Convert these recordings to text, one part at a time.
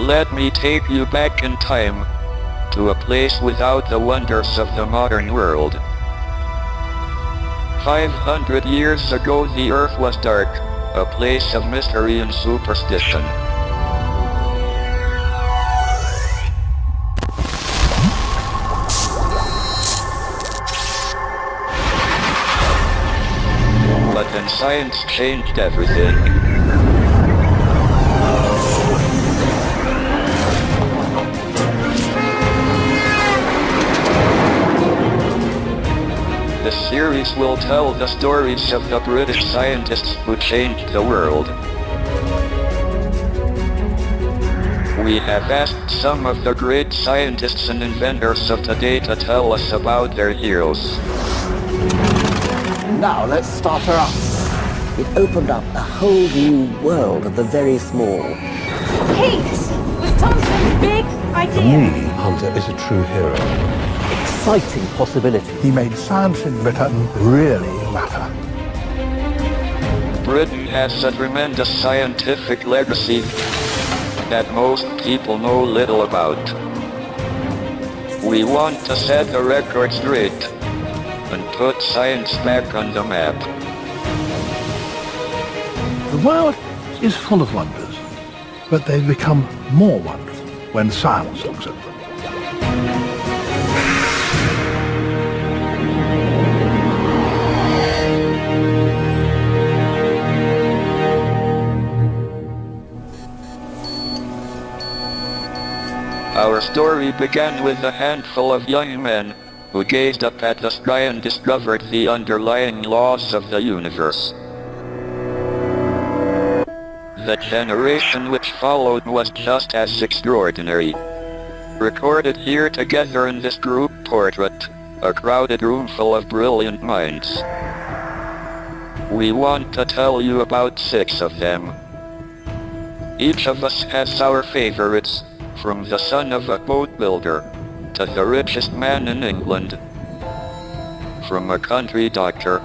let me take you back in time to a place without the wonders of the modern world. 500 years ago the earth was dark, a place of mystery and superstition. But then science changed everything. This series will tell the stories of the British scientists who changed the world. We have asked some of the great scientists and inventors of today to tell us about their heroes. Now let's start her up. It opened up a whole new world of the very small. Heat was Thomson's big idea. For me, Hunter is a true hero. Exciting possibility. He made science in Britain really matter. Britain has a tremendous scientific legacy that most people know little about. We want to set the record straight and put science back on the map. The world is full of wonders, but they've become more wonderful when science looks at them. Our story began with a handful of young men who gazed up at the sky and discovered the underlying laws of the universe. The generation which followed was just as extraordinary. Recorded here together in this group portrait, a crowded room full of brilliant minds. We want to tell you about 6 of them. Each of us has our favorites, from the son of a boat builder to the richest man in England, from a country doctor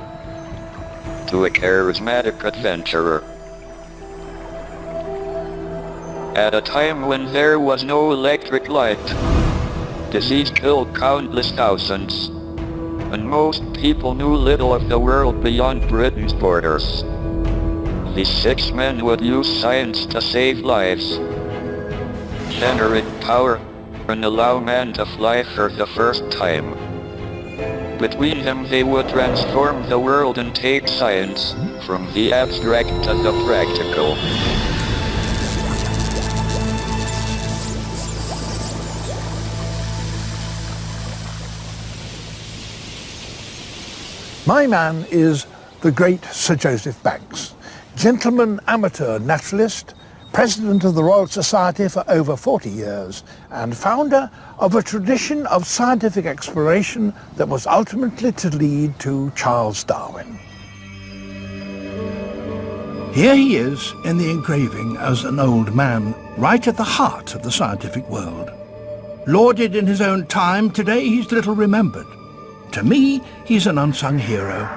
to a charismatic adventurer. At a time when there was no electric light, disease killed countless thousands, and most people knew little of the world beyond Britain's borders. These 6 men would use science to save lives, generate power, and allow man to fly for the first time. Between them they would transform the world and take science from the abstract to the practical. My man is the great Sir Joseph Banks, gentleman amateur naturalist, President of the Royal Society for over 40 years, and founder of a tradition of scientific exploration that was ultimately to lead to Charles Darwin. Here he is in the engraving as an old man, right at the heart of the scientific world. Lauded in his own time, today he's little remembered. To me, he's an unsung hero,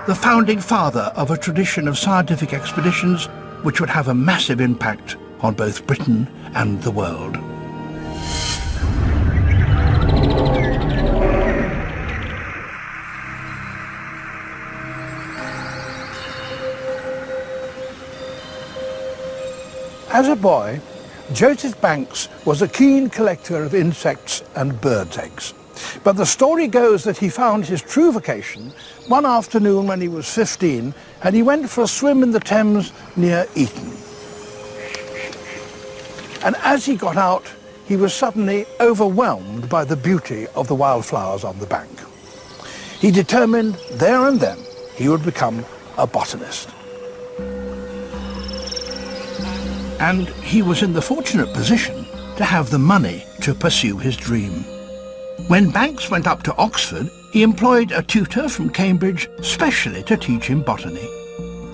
the founding father of a tradition of scientific expeditions which would have a massive impact on both Britain and the world. As a boy, Joseph Banks was a keen collector of insects and birds' eggs. But the story goes that he found his true vocation one afternoon when he was 15, and he went for a swim in the Thames near Eton. And as he got out, he was suddenly overwhelmed by the beauty of the wildflowers on the bank. He determined there and then he would become a botanist. And he was in the fortunate position to have the money to pursue his dream. When Banks went up to Oxford, he employed a tutor from Cambridge specially to teach him botany.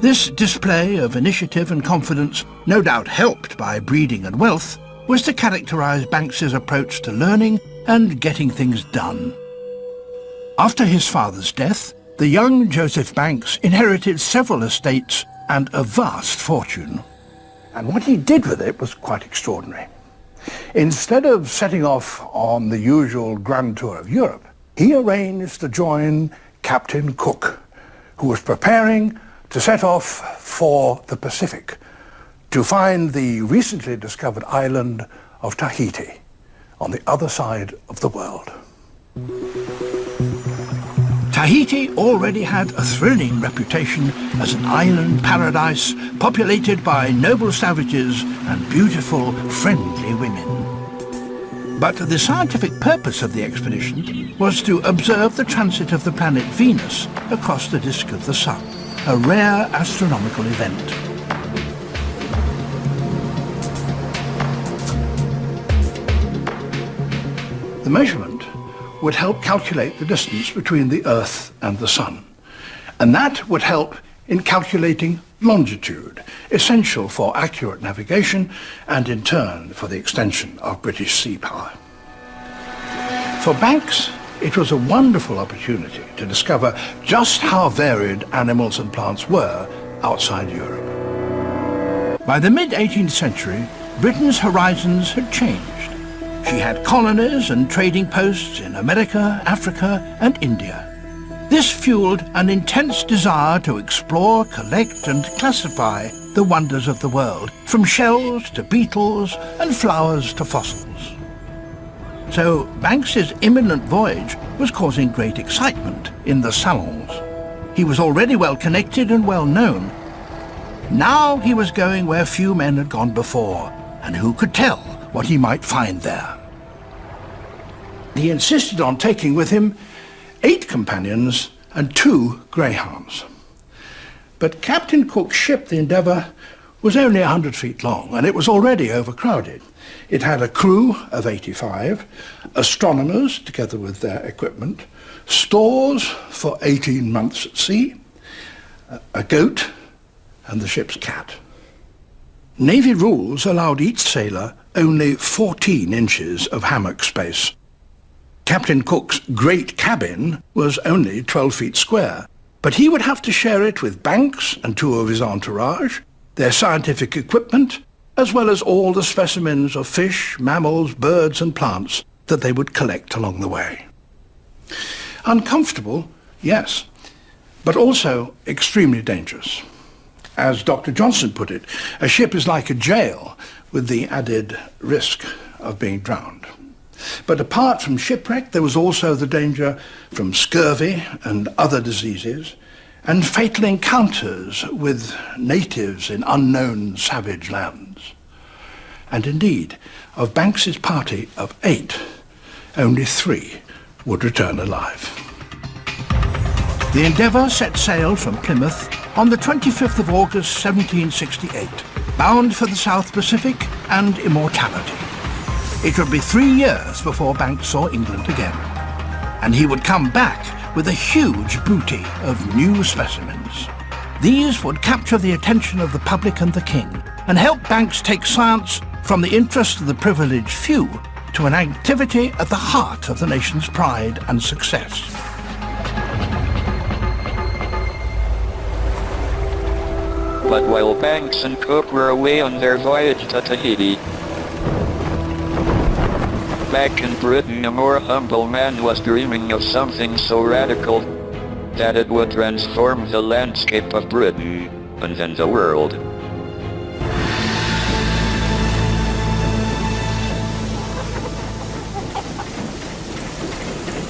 This display of initiative and confidence, no doubt helped by breeding and wealth, was to characterise Banks's approach to learning and getting things done. After his father's death, the young Joseph Banks inherited several estates and a vast fortune. And what he did with it was quite extraordinary. Instead of setting off on the usual grand tour of Europe, he arranged to join Captain Cook, who was preparing to set off for the Pacific to find the recently discovered island of Tahiti on the other side of the world. Tahiti already had a thrilling reputation as an island paradise populated by noble savages and beautiful, friendly women. But the scientific purpose of the expedition was to observe the transit of the planet Venus across the disk of the Sun, a rare astronomical event. The measurement would help calculate the distance between the Earth and the Sun, and that would help in calculating longitude, essential for accurate navigation and in turn for the extension of British sea power. For Banks, it was a wonderful opportunity to discover just how varied animals and plants were outside Europe. By the mid-18th century, Britain's horizons had changed. She had colonies and trading posts in America, Africa, and India. This fueled an intense desire to explore, collect, and classify the wonders of the world, from shells to beetles and flowers to fossils. So Banks's imminent voyage was causing great excitement in the salons. He was already well connected and well known. Now he was going where few men had gone before, and who could tell what he might find there. He insisted on taking with him 8 companions and 2 greyhounds. But Captain Cook's ship, the Endeavour, was only 100 feet long, and it was already overcrowded. It had a crew of 85, astronomers together with their equipment, stores for 18 months at sea, a goat, and the ship's cat. Navy rules allowed each sailor only 14 inches of hammock space. Captain Cook's great cabin was only 12 feet square, but he would have to share it with Banks and 2 of his entourage, their scientific equipment, as well as all the specimens of fish, mammals, birds and plants that they would collect along the way. Uncomfortable, yes, but also extremely dangerous. As Dr. Johnson put it, a ship is like a jail with the added risk of being drowned. But apart from shipwreck, there was also the danger from scurvy and other diseases, and fatal encounters with natives in unknown savage lands. And indeed, of Banks's party of 8, only 3 would return alive. The Endeavour set sail from Plymouth on the 25th of August 1768, bound for the South Pacific and immortality. It would be 3 years before Banks saw England again, and he would come back with a huge booty of new specimens. These would capture the attention of the public and the king, and help Banks take science from the interest of the privileged few to an activity at the heart of the nation's pride and success. But while Banks and Cook were away on their voyage to Tahiti, back in Britain a more humble man was dreaming of something so radical that it would transform the landscape of Britain and then the world.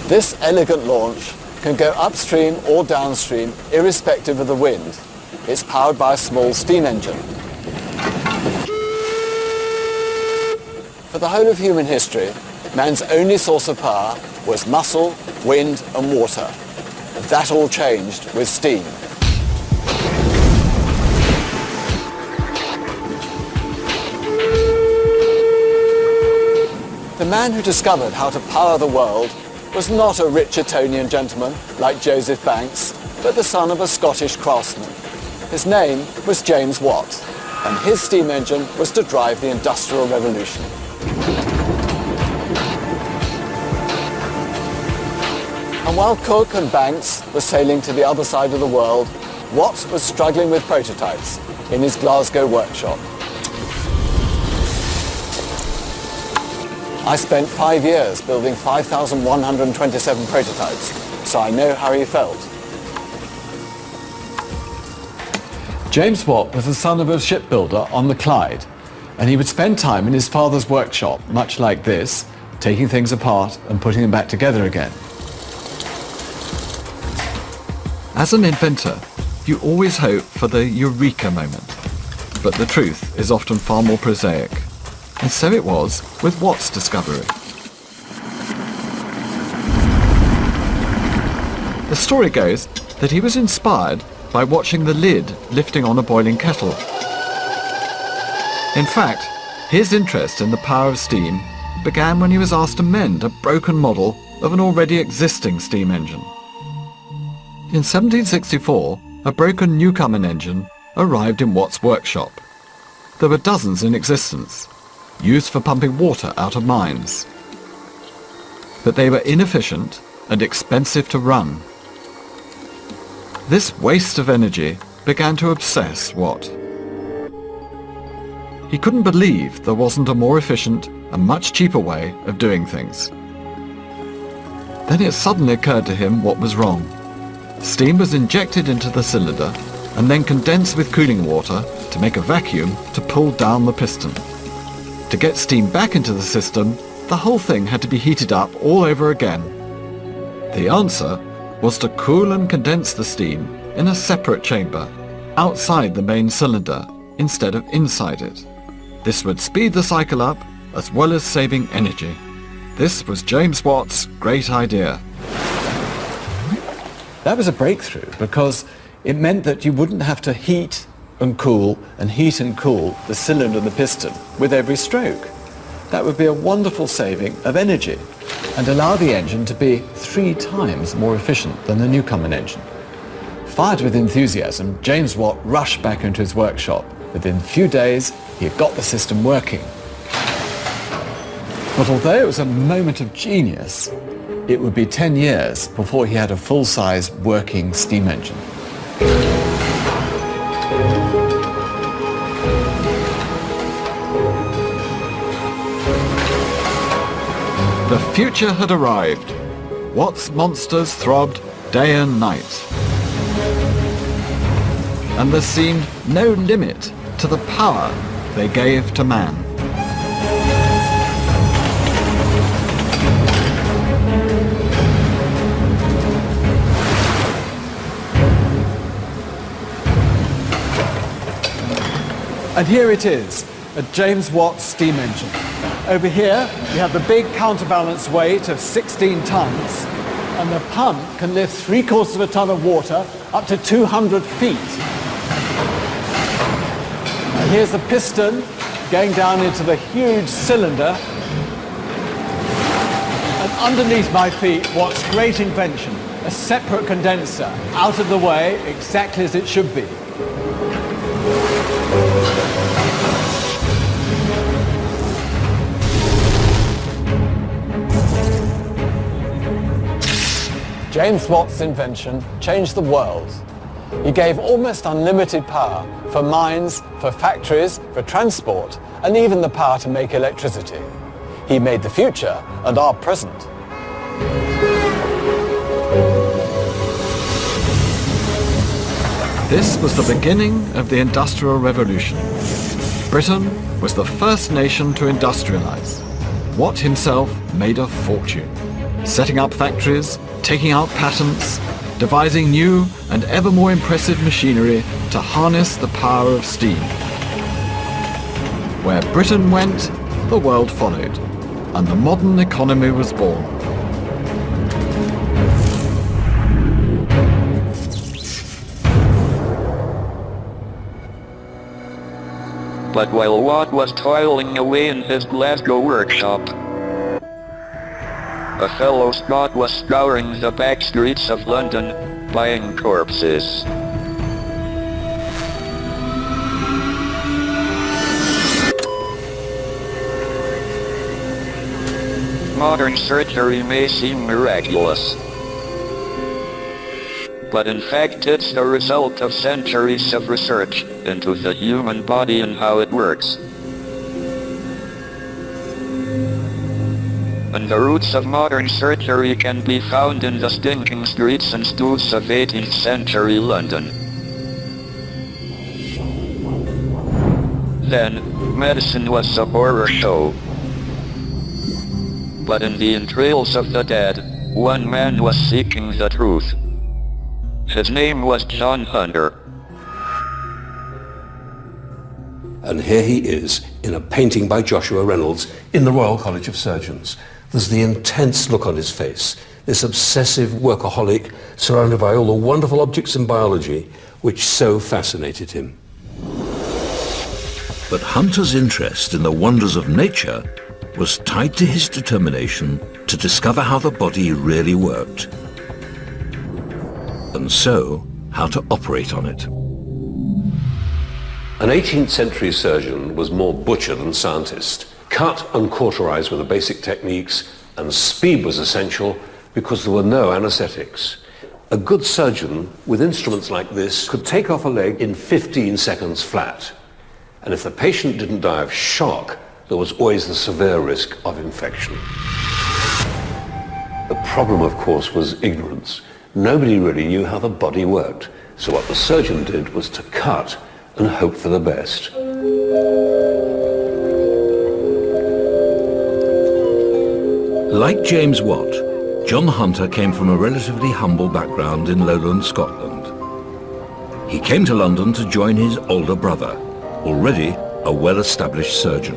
This elegant launch can go upstream or downstream irrespective of the wind. It's powered by a small steam engine. For the whole of human history, man's only source of power was muscle, wind and water. That all changed with steam. The man who discovered how to power the world was not a rich Etonian gentleman like Joseph Banks, but the son of a Scottish craftsman. His name was James Watt, and his steam engine was to drive the Industrial Revolution. And while Cook and Banks were sailing to the other side of the world, Watt was struggling with prototypes in his Glasgow workshop. I spent 5 years building 5,127 prototypes, so I know how he felt. James Watt was the son of a shipbuilder on the Clyde, and he would spend time in his father's workshop, much like this, taking things apart and putting them back together again. As an inventor, you always hope for the eureka moment. But the truth is often far more prosaic. And so it was with Watt's discovery. The story goes that he was inspired by watching the lid lifting on a boiling kettle. In fact, his interest in the power of steam began when he was asked to mend a broken model of an already existing steam engine. In 1764, a broken Newcomen engine arrived in Watt's workshop. There were dozens in existence, used for pumping water out of mines. But they were inefficient and expensive to run. This waste of energy began to obsess Watt. He couldn't believe there wasn't a more efficient and much cheaper way of doing things. Then it suddenly occurred to him what was wrong. Steam was injected into the cylinder and then condensed with cooling water to make a vacuum to pull down the piston. To get steam back into the system, the whole thing had to be heated up all over again. The answer was to cool and condense the steam in a separate chamber, outside the main cylinder, instead of inside it. This would speed the cycle up, as well as saving energy. This was James Watt's great idea. That was a breakthrough because it meant that you wouldn't have to heat and cool the cylinder and the piston with every stroke. That would be a wonderful saving of energy and allow the engine to be 3 times more efficient than the Newcomen engine. Fired with enthusiasm, James Watt rushed back into his workshop. Within a few days, he had got the system working. But although it was a moment of genius, it would be 10 years before he had a full-size working steam engine. The future had arrived. Watt's monsters throbbed day and night. And there seemed no limit to the power they gave to man. And here it is, a James Watt steam engine. Over here, we have the big counterbalance weight of 16 tons, and the pump can lift 3/4 of a ton of water up to 200 feet. And here's the piston going down into the huge cylinder. And underneath my feet, Watt's great invention, a separate condenser, out of the way, exactly as it should be. James Watt's invention changed the world. He gave almost unlimited power for mines, for factories, for transport, and even the power to make electricity. He made the future and our present. This was the beginning of the Industrial Revolution. Britain was the first nation to industrialize. Watt himself made a fortune, setting up factories, taking out patents, devising new and ever more impressive machinery to harness the power of steam. Where Britain went, the world followed, and the modern economy was born. But while Watt was toiling away in his Glasgow workshop, a fellow Scot was scouring the back streets of London, buying corpses. Modern surgery may seem miraculous, but in fact it's the result of centuries of research into the human body and how it works. and the roots of modern surgery can be found in the stinking streets and stools of 18th century London. Then, medicine was a horror show. But in the entrails of the dead, one man was seeking the truth. His name was John Hunter. And here he is in a painting by Joshua Reynolds in the Royal College of Surgeons. There's the intense look on his face, this obsessive workaholic surrounded by all the wonderful objects in biology which so fascinated him. But Hunter's interest in the wonders of nature was tied to his determination to discover how the body really worked, and so how to operate on it. An 18th century surgeon was more butcher than scientist. Cut and cauterize were the basic techniques, and speed was essential because there were no anesthetics. A good surgeon with instruments like this could take off a leg in 15 seconds flat. And if the patient didn't die of shock, there was always the severe risk of infection. The problem, of course, was ignorance. Nobody really knew how the body worked. So what the surgeon did was to cut and hope for the best. Like James Watt, John Hunter came from a relatively humble background in lowland Scotland. He came to London to join his older brother, already a well-established surgeon.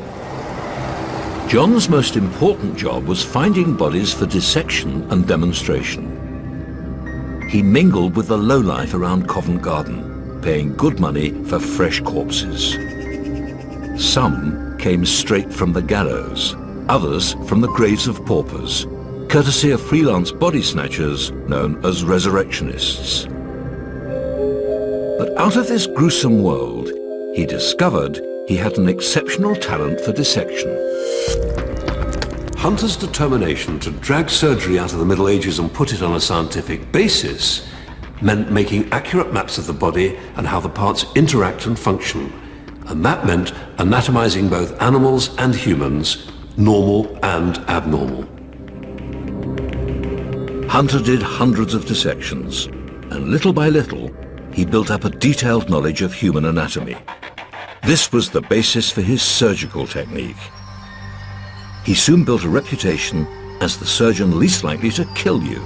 John's most important job was finding bodies for dissection and demonstration. He mingled with the lowlife around Covent Garden, paying good money for fresh corpses. Some came straight from the gallows, others from the graves of paupers, courtesy of freelance body snatchers known as resurrectionists. But out of this gruesome world, he discovered he had an exceptional talent for dissection. Hunter's determination to drag surgery out of the Middle Ages and put it on a scientific basis meant making accurate maps of the body and how the parts interact and function. And that meant anatomizing both animals and humans, normal and abnormal. Hunter did hundreds of dissections, and little by little, he built up a detailed knowledge of human anatomy. This was the basis for his surgical technique. He soon built a reputation as the surgeon least likely to kill you.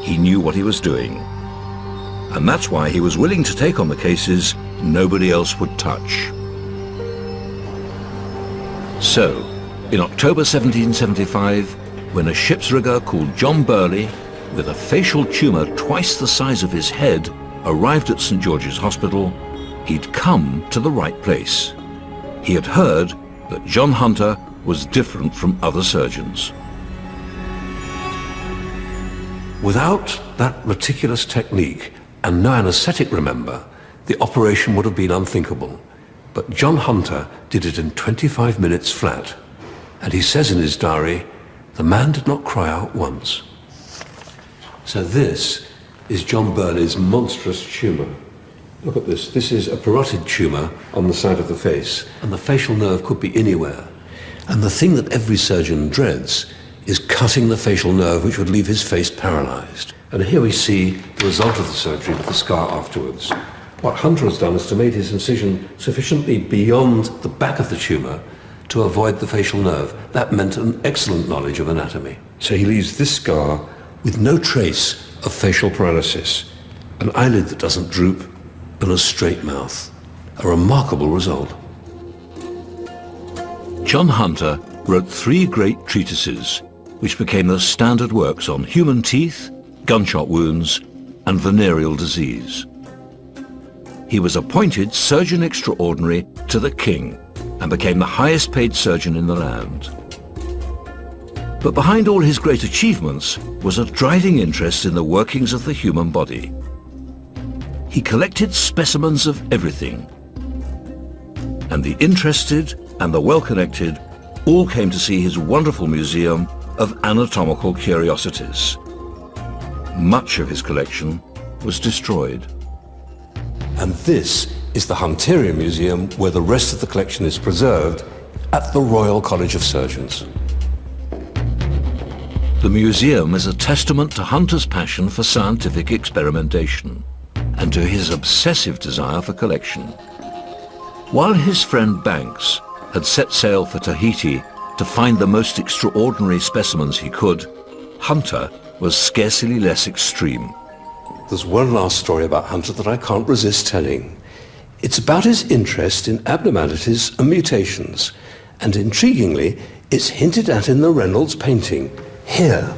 He knew what he was doing. And that's why he was willing to take on the cases nobody else would touch. So, in October 1775, when a ship's rigger called John Burley, with a facial tumour twice the size of his head, arrived at St. George's Hospital, he'd come to the right place. He had heard that John Hunter was different from other surgeons. Without that meticulous technique, and no anaesthetic, remember, the operation would have been unthinkable. But John Hunter did it in 25 minutes flat. And he says in his diary, the man did not cry out once. So this is John Burley's monstrous tumour. Look at this. This is a parotid tumour on the side of the face. And the facial nerve could be anywhere. And the thing that every surgeon dreads is cutting the facial nerve, which would leave his face paralysed. And here we see the result of the surgery with the scar afterwards. What Hunter has done is to make his incision sufficiently beyond the back of the tumour to avoid the facial nerve. That meant an excellent knowledge of anatomy. So he leaves this scar with no trace of facial paralysis, an eyelid that doesn't droop, and a straight mouth. A remarkable result. John Hunter wrote 3 great treatises, which became the standard works on human teeth, gunshot wounds, and venereal disease. He was appointed Surgeon Extraordinary to the King and became the highest paid surgeon in the land. But behind all his great achievements was a driving interest in the workings of the human body. He collected specimens of everything, and the interested and the well-connected all came to see his wonderful museum of anatomical curiosities. Much of his collection was destroyed. And this is the Hunterian Museum, where the rest of the collection is preserved at the Royal College of Surgeons. The museum is a testament to Hunter's passion for scientific experimentation and to his obsessive desire for collection. While his friend Banks had set sail for Tahiti to find the most extraordinary specimens he could, Hunter was scarcely less extreme. There's one last story about Hunter that I can't resist telling. It's about his interest in abnormalities and mutations, and intriguingly, it's hinted at in the Reynolds painting, here.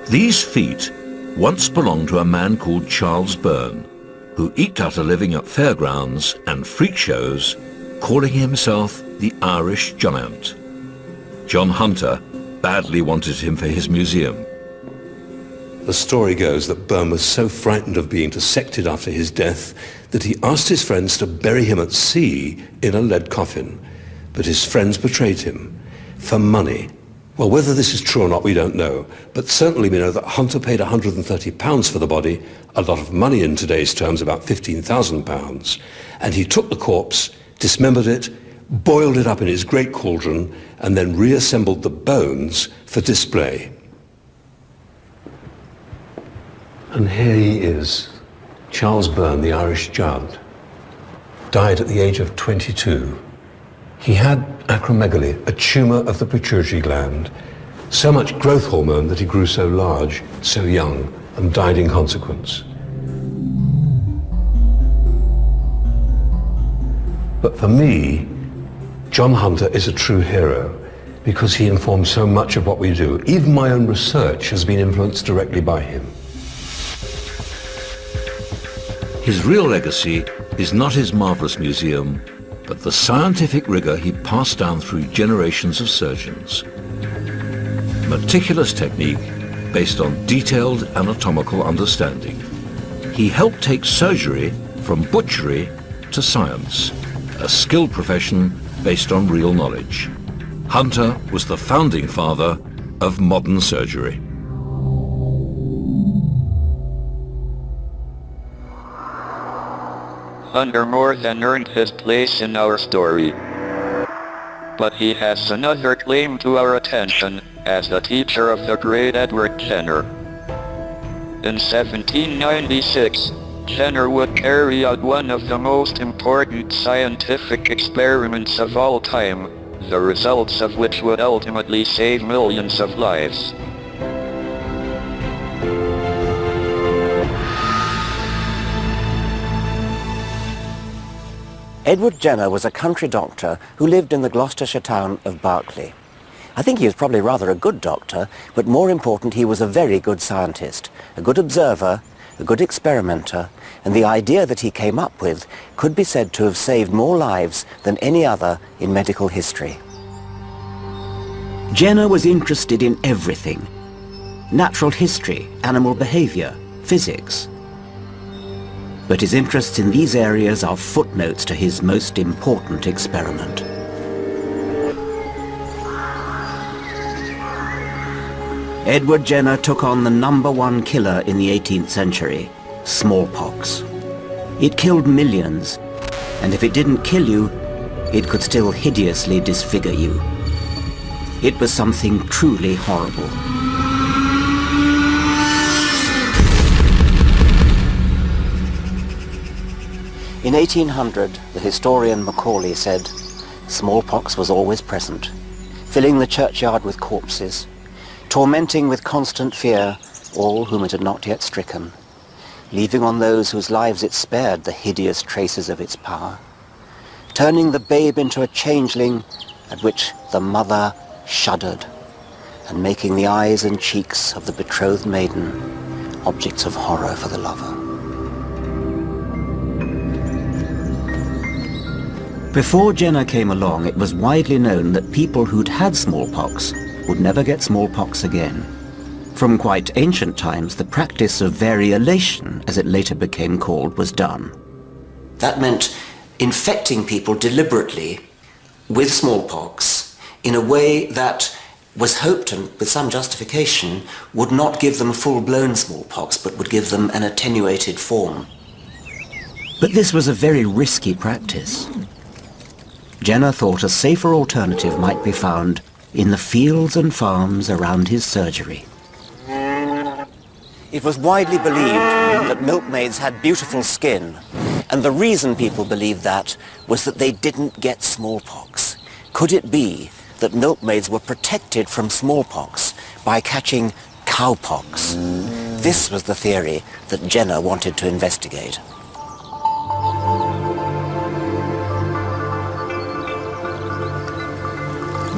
These feet once belonged to a man called Charles Byrne, who eked out a living at fairgrounds and freak shows, calling himself the Irish Giant. John Hunter badly wanted him for his museum. The story goes that Byrne was so frightened of being dissected after his death that he asked his friends to bury him at sea in a lead coffin. But his friends betrayed him for money. Well, whether this is true or not, we don't know. But certainly we know that Hunter paid £130 for the body, a lot of money in today's terms, about £15,000. And he took the corpse, dismembered it, boiled it up in his great cauldron, and then reassembled the bones for display. And here he is, Charles Byrne, the Irish Giant, died at the age of 22. He had acromegaly, a tumour of the pituitary gland, so much growth hormone that he grew so large, so young, and died in consequence. But for me, John Hunter is a true hero because he informed so much of what we do. Even my own research has been influenced directly by him. His real legacy is not his marvellous museum, but the scientific rigour he passed down through generations of surgeons. Meticulous technique based on detailed anatomical understanding. He helped take surgery from butchery to science, a skilled profession based on real knowledge. Hunter was the founding father of modern surgery. Hunter more than earned his place in our story. But he has another claim to our attention as the teacher of the great Edward Jenner. In 1796, Jenner would carry out one of the most important scientific experiments of all time, the results of which would ultimately save millions of lives. Edward Jenner was a country doctor who lived in the Gloucestershire town of Berkeley. I think he was probably rather a good doctor, but more important, he was a very good scientist, a good observer, a good experimenter, and the idea that he came up with could be said to have saved more lives than any other in medical history. Jenner was interested in everything: natural history, animal behavior, physics. But his interests in these areas are footnotes to his most important experiment. Edward Jenner took on the #1 killer in the 18th century, smallpox. It killed millions, and if it didn't kill you, it could still hideously disfigure you. It was something truly horrible. In 1800, the historian Macaulay said, smallpox was always present, filling the churchyard with corpses, tormenting with constant fear all whom it had not yet stricken, leaving on those whose lives it spared the hideous traces of its power, turning the babe into a changeling at which the mother shuddered, and making the eyes and cheeks of the betrothed maiden objects of horror for the lover. Before Jenner came along, it was widely known that people who'd had smallpox would never get smallpox again. From quite ancient times, the practice of variolation, as it later became called, was done. That meant infecting people deliberately with smallpox in a way that was hoped, and with some justification, would not give them full-blown smallpox, but would give them an attenuated form. But this was a very risky practice. Jenner thought a safer alternative might be found in the fields and farms around his surgery. It was widely believed that milkmaids had beautiful skin, and the reason people believed that was that they didn't get smallpox. Could it be that milkmaids were protected from smallpox by catching cowpox? This was the theory that Jenner wanted to investigate.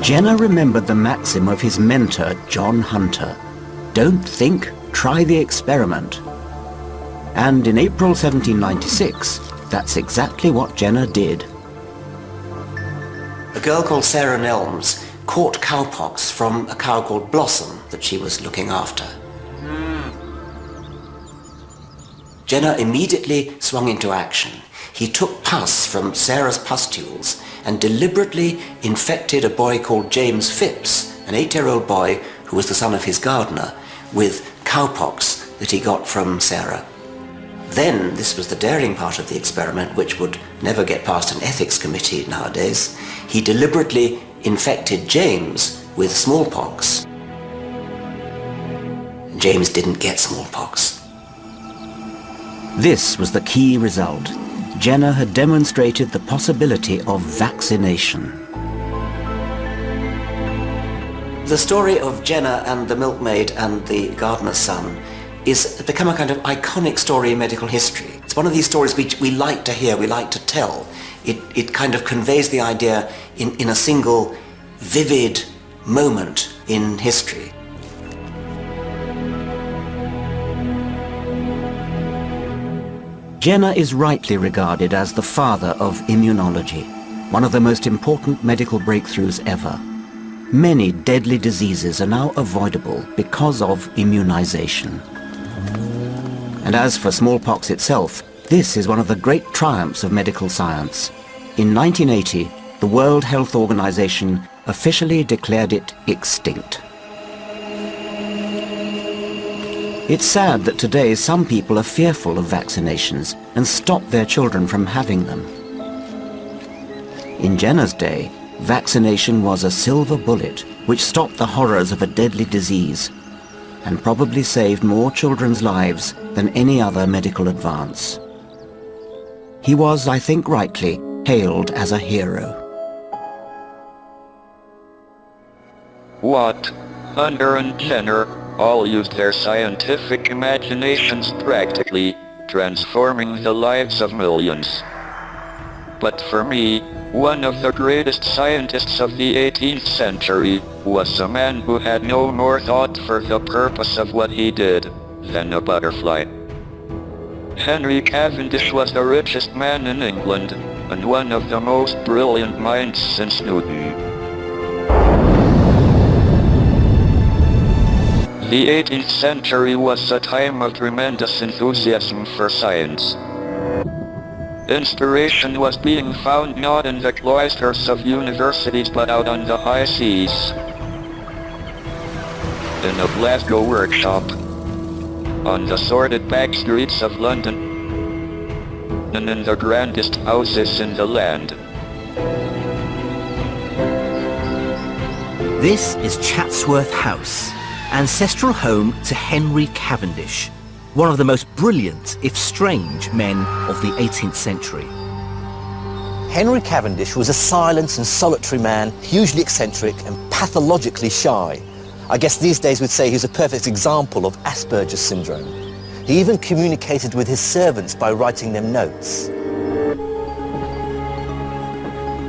Jenner remembered the maxim of his mentor, John Hunter. Don't think, try the experiment. And in April 1796, that's exactly what Jenner did. A girl called Sarah Nelms caught cowpox from a cow called Blossom that she was looking after. Jenner immediately swung into action. He took pus from Sarah's pustules and deliberately infected a boy called James Phipps, an 8-year-old boy who was the son of his gardener, with cowpox that he got from Sarah. Then, this was the daring part of the experiment, which would never get past an ethics committee nowadays, he deliberately infected James with smallpox. James didn't get smallpox. This was the key result. Jenner had demonstrated the possibility of vaccination. The story of Jenner and the milkmaid and the gardener's son is become a kind of iconic story in medical history. It's one of these stories which we like to hear, we like to tell. It kind of conveys the idea in a single vivid moment in history. Jenner is rightly regarded as the father of immunology, one of the most important medical breakthroughs ever. Many deadly diseases are now avoidable because of immunization. And as for smallpox itself, this is one of the great triumphs of medical science. In 1980, the World Health Organization officially declared it extinct. It's sad that today some people are fearful of vaccinations and stop their children from having them. In Jenner's day, vaccination was a silver bullet which stopped the horrors of a deadly disease and probably saved more children's lives than any other medical advance. He was, I think rightly, hailed as a hero. Watt, Hunter and Jenner all used their scientific imaginations practically, transforming the lives of millions. But for me, one of the greatest scientists of the 18th century was a man who had no more thought for the purpose of what he did than a butterfly. Henry Cavendish was the richest man in England and one of the most brilliant minds since Newton. The 18th century was a time of tremendous enthusiasm for science. Inspiration was being found not in the cloisters of universities but out on the high seas. In a Glasgow workshop, on the sordid back streets of London, and in the grandest houses in the land. This is Chatsworth House, ancestral home to Henry Cavendish, one of the most brilliant, if strange, men of the 18th century. Henry Cavendish was a silent and solitary man, hugely eccentric and pathologically shy. I guess these days we'd say he's a perfect example of Asperger's syndrome. He even communicated with his servants by writing them notes.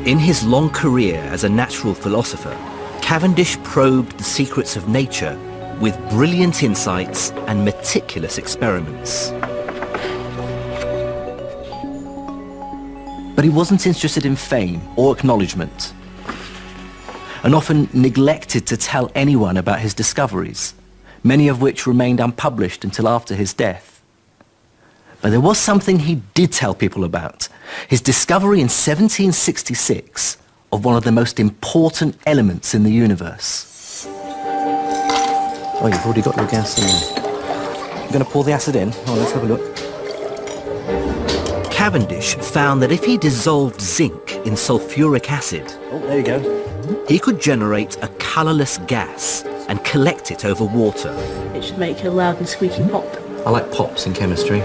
In his long career as a natural philosopher, Cavendish probed the secrets of nature with brilliant insights and meticulous experiments. But he wasn't interested in fame or acknowledgement, and often neglected to tell anyone about his discoveries, many of which remained unpublished until after his death. But there was something he did tell people about, his discovery in 1766 of one of the most important elements in the universe. Oh, you've already got your gas in there. You're going to pour the acid in? Oh, let's have a look. Cavendish found that if he dissolved zinc in sulfuric acid... Oh, there you go. He could generate a colourless gas and collect it over water. It should make a loud and squeaky pop. I like pops in chemistry.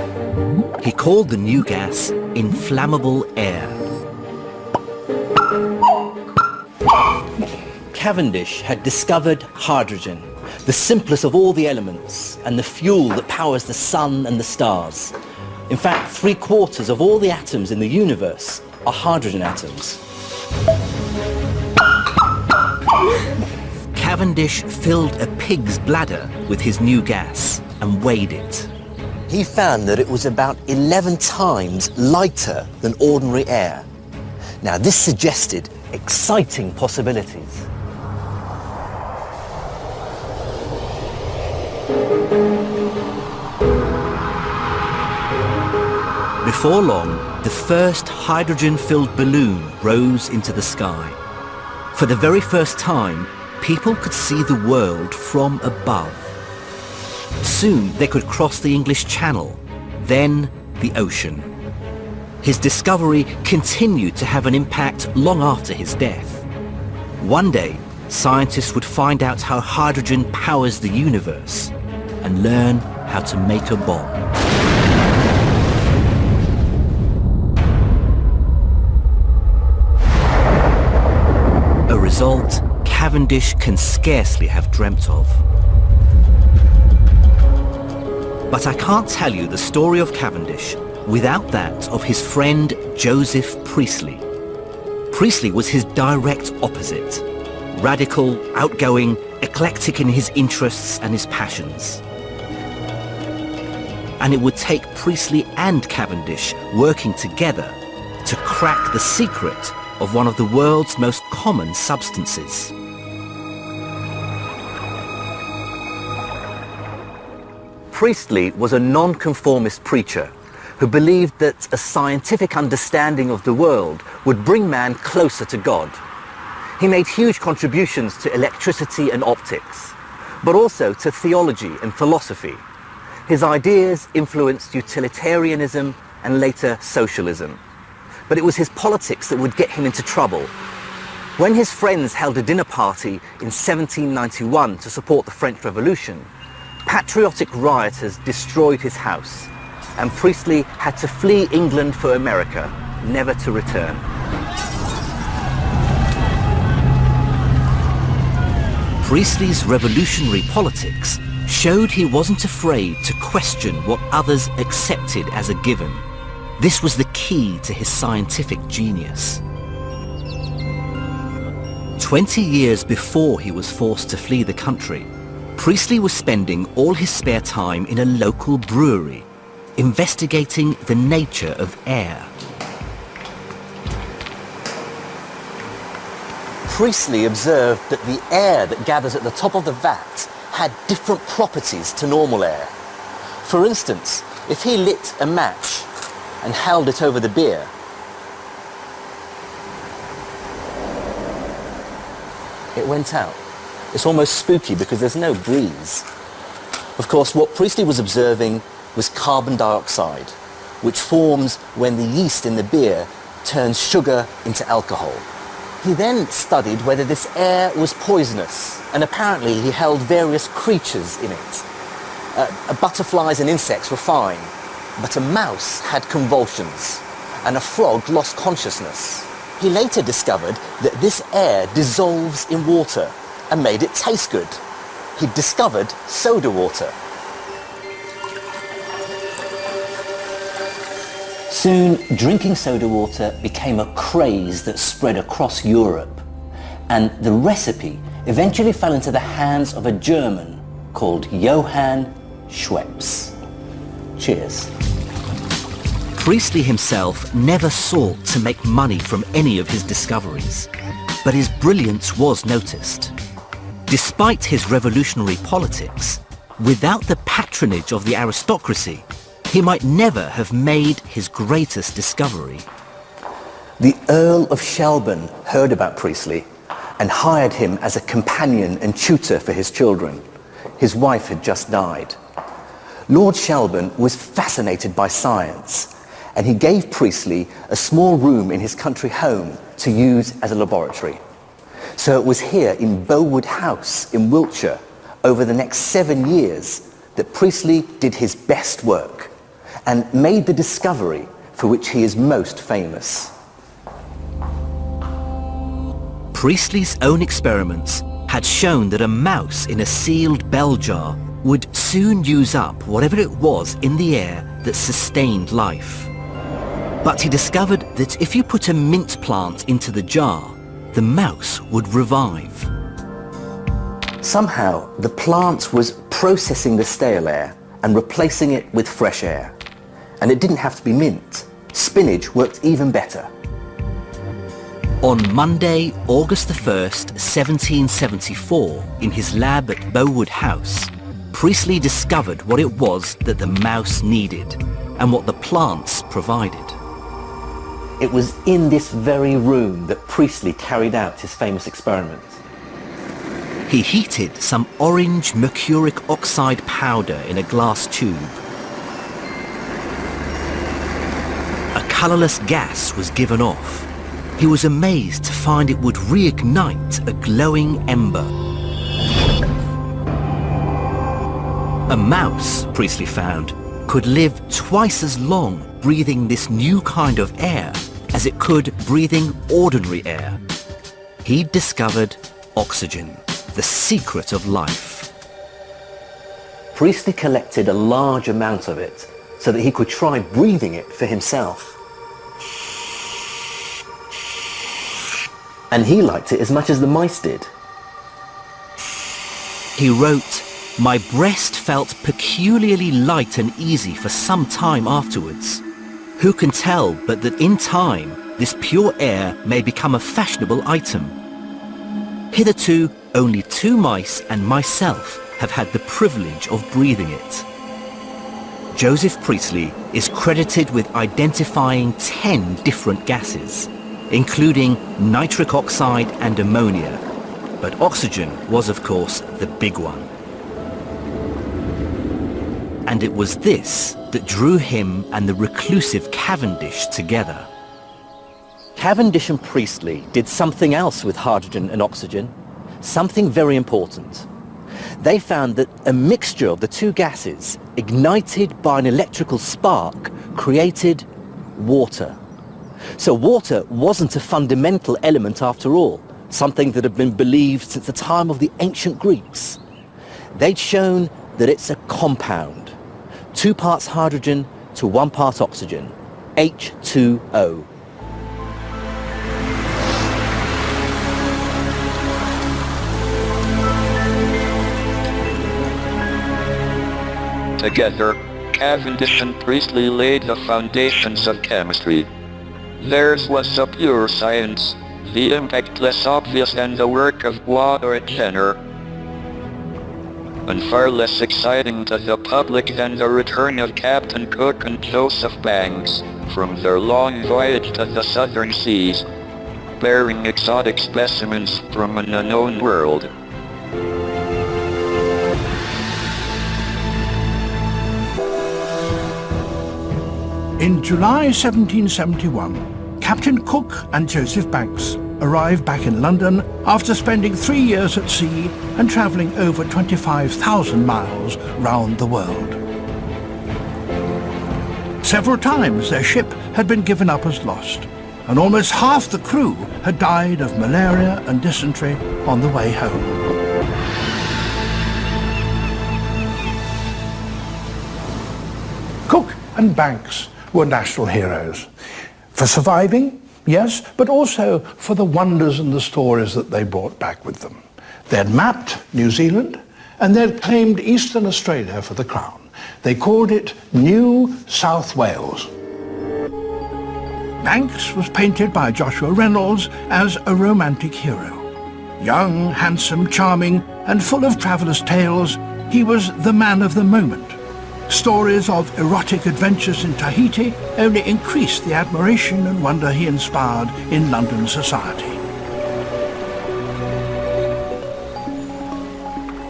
He called the new gas inflammable air. Cavendish had discovered hydrogen, the simplest of all the elements, and the fuel that powers the sun and the stars. In fact, 3/4 of all the atoms in the universe are hydrogen atoms. Cavendish filled a pig's bladder with his new gas and weighed it. He found that it was about 11 times lighter than ordinary air. Now, this suggested exciting possibilities. Before long, the first hydrogen-filled balloon rose into the sky. For the very first time, people could see the world from above. Soon they could cross the English Channel, then the ocean. His discovery continued to have an impact long after his death. One day, scientists would find out how hydrogen powers the universe and learn how to make a bomb. A result Cavendish can scarcely have dreamt of. But I can't tell you the story of Cavendish without that of his friend Joseph Priestley. Priestley was his direct opposite. Radical, outgoing, eclectic in his interests and his passions. And it would take Priestley and Cavendish working together to crack the secret of one of the world's most common substances. Priestley was a nonconformist preacher who believed that a scientific understanding of the world would bring man closer to God. He made huge contributions to electricity and optics, but also to theology and philosophy. His ideas influenced utilitarianism and later socialism. But it was his politics that would get him into trouble. When his friends held a dinner party in 1791 to support the French Revolution, patriotic rioters destroyed his house, and Priestley had to flee England for America, never to return. Priestley's revolutionary politics showed he wasn't afraid to question what others accepted as a given. This was the key to his scientific genius. 20 years before he was forced to flee the country, Priestley was spending all his spare time in a local brewery, investigating the nature of air. Priestley observed that the air that gathers at the top of the vat had different properties to normal air. For instance, if he lit a match and held it over the beer, it went out. It's almost spooky because there's no breeze. Of course, what Priestley was observing was carbon dioxide, which forms when the yeast in the beer turns sugar into alcohol. He then studied whether this air was poisonous, and apparently he held various creatures in it. Butterflies and insects were fine, but a mouse had convulsions, and a frog lost consciousness. He later discovered that this air dissolves in water and made it taste good. He discovered soda water. Soon, drinking soda water became a craze that spread across Europe, and the recipe eventually fell into the hands of a German called Johann Schweppes. Cheers. Priestley himself never sought to make money from any of his discoveries, but his brilliance was noticed. Despite his revolutionary politics, without the patronage of the aristocracy, he might never have made his greatest discovery. The Earl of Shelburne heard about Priestley and hired him as a companion and tutor for his children. His wife had just died. Lord Shelburne was fascinated by science, and he gave Priestley a small room in his country home to use as a laboratory. So it was here in Bowood House in Wiltshire over the next 7 years that Priestley did his best work and made the discovery for which he is most famous. Priestley's own experiments had shown that a mouse in a sealed bell jar would soon use up whatever it was in the air that sustained life. But he discovered that if you put a mint plant into the jar, the mouse would revive. Somehow, the plant was processing the stale air and replacing it with fresh air. And it didn't have to be mint. Spinach worked even better. On Monday, August the 1st, 1774, in his lab at Bowood House, Priestley discovered what it was that the mouse needed and what the plants provided. It was in this very room that Priestley carried out his famous experiment. He heated some orange mercuric oxide powder in a glass tube. A colourless gas was given off. He was amazed to find it would reignite a glowing ember. A mouse, Priestley found, could live twice as long breathing this new kind of air as it could breathing ordinary air. He'd discovered oxygen, the secret of life. Priestley collected a large amount of it so that he could try breathing it for himself. And he liked it as much as the mice did. He wrote, "My breast felt peculiarly light and easy for some time afterwards. Who can tell but that in time this pure air may become a fashionable item? Hitherto, only 2 mice and myself have had the privilege of breathing it." Joseph Priestley is credited with identifying 10 different gases, including nitric oxide and ammonia, but oxygen was, of course, the big one. And it was this that drew him and the reclusive Cavendish together. Cavendish and Priestley did something else with hydrogen and oxygen, something very important. They found that a mixture of the 2 gases, ignited by an electrical spark, created water. So water wasn't a fundamental element after all, something that had been believed since the time of the ancient Greeks. They'd shown that it's a compound, 2 parts hydrogen to 1 part oxygen, H2O. Together, Cavendish and Priestley laid the foundations of chemistry. Theirs was a pure science, the impact less obvious than the work of Wodrow or Jenner, and far less exciting to the public than the return of Captain Cook and Joseph Banks from their long voyage to the southern seas, bearing exotic specimens from an unknown world. In July 1771, Captain Cook and Joseph Banks arrived back in London after spending 3 years at sea and travelling over 25,000 miles round the world. Several times their ship had been given up as lost, and almost half the crew had died of malaria and dysentery on the way home. Cook and Banks were national heroes. For surviving, yes, but also for the wonders and the stories that they brought back with them. They'd mapped New Zealand and they'd claimed Eastern Australia for the crown. They called it New South Wales. Banks was painted by Joshua Reynolds as a romantic hero. Young, handsome, charming, and full of traveller's tales, he was the man of the moment. Stories of erotic adventures in Tahiti only increased the admiration and wonder he inspired in London society.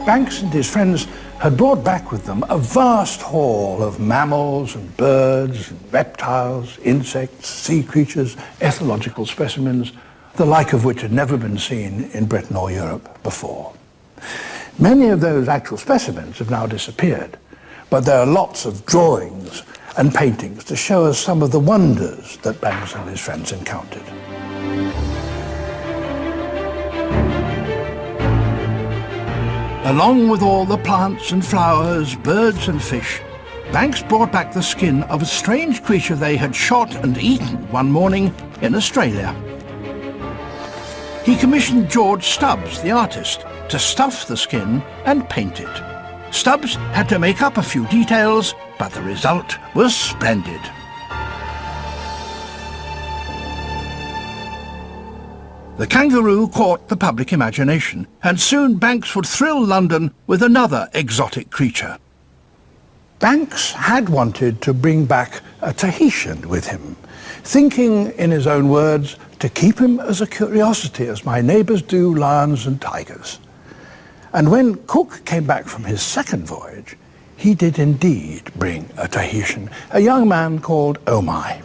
Banks and his friends had brought back with them a vast haul of mammals and birds and reptiles, insects, sea creatures, ethological specimens the like of which had never been seen in Britain or Europe before. Many of those actual specimens have now disappeared, but there are lots of drawings and paintings to show us some of the wonders that Banks and his friends encountered. Along with all the plants and flowers, birds and fish, Banks brought back the skin of a strange creature they had shot and eaten one morning in Australia. He commissioned George Stubbs, the artist, to stuff the skin and paint it. Stubbs had to make up a few details, but the result was splendid. The kangaroo caught the public imagination, and soon Banks would thrill London with another exotic creature. Banks had wanted to bring back a Tahitian with him, thinking, in his own words, to keep him as a curiosity as my neighbours do lions and tigers. And when Cook came back from his second voyage, he did indeed bring a Tahitian, a young man called Omai.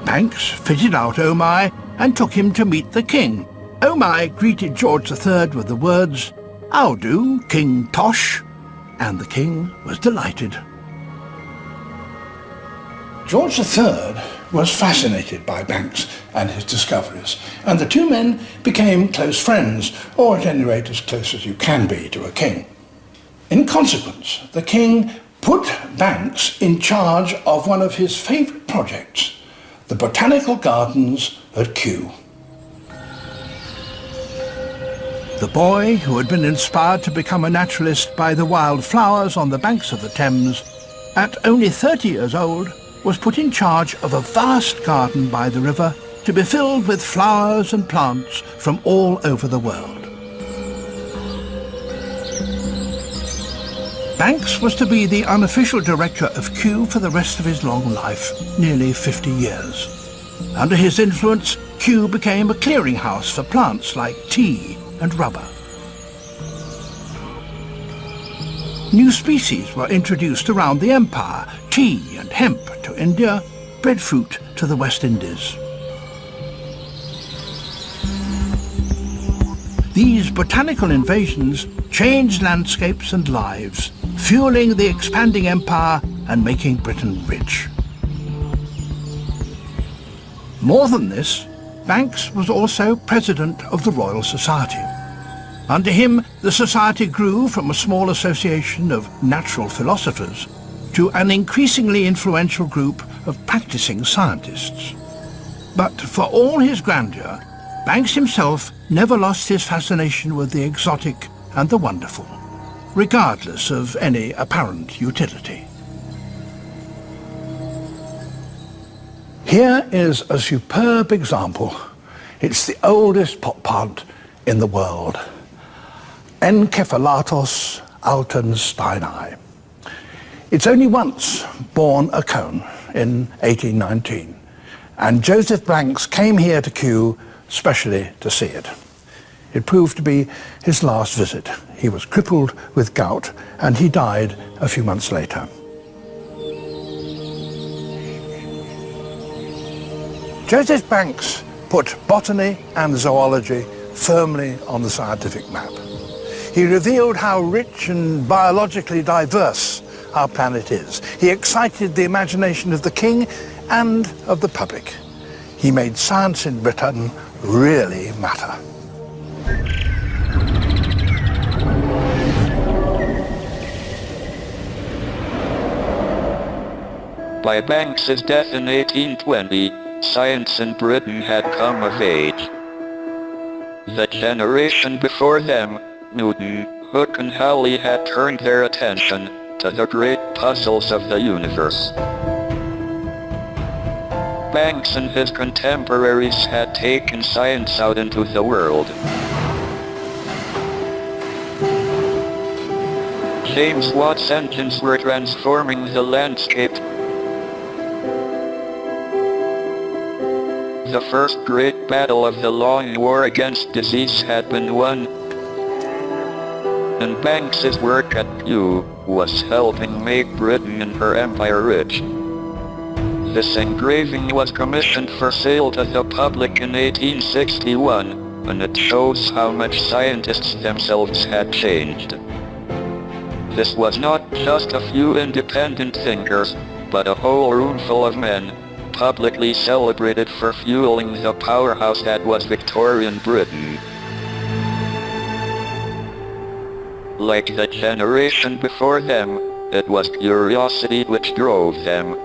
Banks fitted out Omai and took him to meet the king. Omai greeted George III with the words, "How do, King Tosh?" and the king was delighted. George III was fascinated by Banks and his discoveries, and the two men became close friends, or at any rate as close as you can be to a king. In consequence, the king put Banks in charge of one of his favourite projects, the botanical gardens at Kew. The boy, who had been inspired to become a naturalist by the wild flowers on the banks of the Thames, at only 30 years old, was put in charge of a vast garden by the river to be filled with flowers and plants from all over the world. Banks was to be the unofficial director of Kew for the rest of his long life, nearly 50 years. Under his influence, Kew became a clearinghouse for plants like tea and rubber. New species were introduced around the empire, tea and hemp to India, breadfruit to the West Indies. These botanical invasions changed landscapes and lives, fueling the expanding empire and making Britain rich. More than this, Banks was also president of the Royal Society. Under him, the society grew from a small association of natural philosophers to an increasingly influential group of practicing scientists. But for all his grandeur, Banks himself never lost his fascination with the exotic and the wonderful, regardless of any apparent utility. Here is a superb example. It's the oldest pot plant in the world. Encephalatos altensteini. It's only once borne a cone in 1819, and Joseph Banks came here to Kew specially to see it. It proved to be his last visit. He was crippled with gout, and he died a few months later. Joseph Banks put botany and zoology firmly on the scientific map. He revealed how rich and biologically diverse our planet is. He excited the imagination of the king and of the public. He made science in Britain really matter. By Banks's death in 1820, science in Britain had come of age. The generation before them, Newton, Hooke and Halley, had turned their attention to the great puzzles of the universe. Banks and his contemporaries had taken science out into the world. James Watt's engines were transforming the landscape. The first great battle of the long war against disease had been won, and Banks's work at Kew was helping make Britain and her empire rich. This engraving was commissioned for sale to the public in 1861, and it shows how much scientists themselves had changed. This was not just a few independent thinkers, but a whole roomful of men, publicly celebrated for fueling the powerhouse that was Victorian Britain. Like the generation before them, it was curiosity which drove them.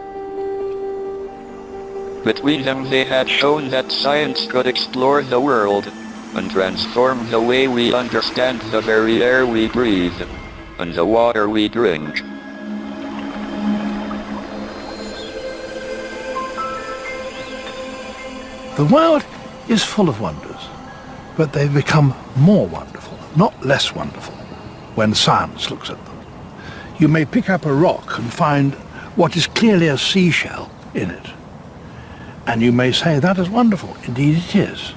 Between them they had shown that science could explore the world and transform the way we understand the very air we breathe and the water we drink. The world is full of wonders, but they've become more wonderful, not less wonderful, when science looks at them. You may pick up a rock and find what is clearly a seashell in it. And you may say that is wonderful. Indeed it is.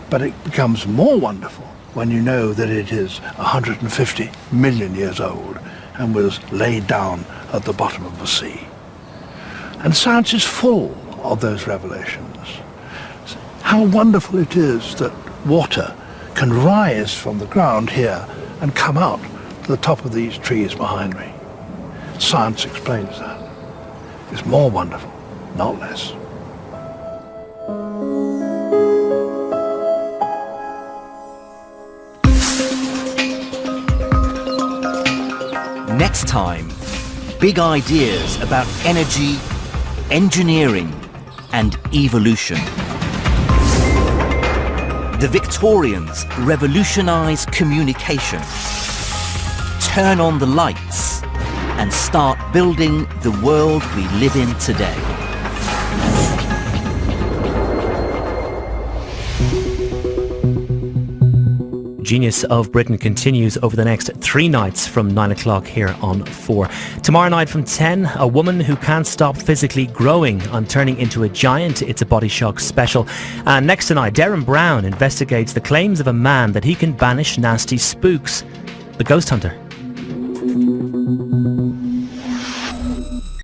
But it becomes more wonderful when you know that it is 150 million years old and was laid down at the bottom of the sea. And science is full of those revelations. How wonderful it is that water can rise from the ground here and come out to the top of these trees behind me. Science explains that. It's more wonderful, not less. Next time, big ideas about energy, engineering, and evolution. The Victorians revolutionized communication, turn on the lights, and start building the world we live in today. Genius of Britain continues over the next 3 nights from 9 o'clock here on 4. Tomorrow night from 10, a woman who can't stop physically growing on turning into a giant. It's a Body Shock special. And next tonight, Darren Brown investigates the claims of a man that he can banish nasty spooks. The Ghost Hunter.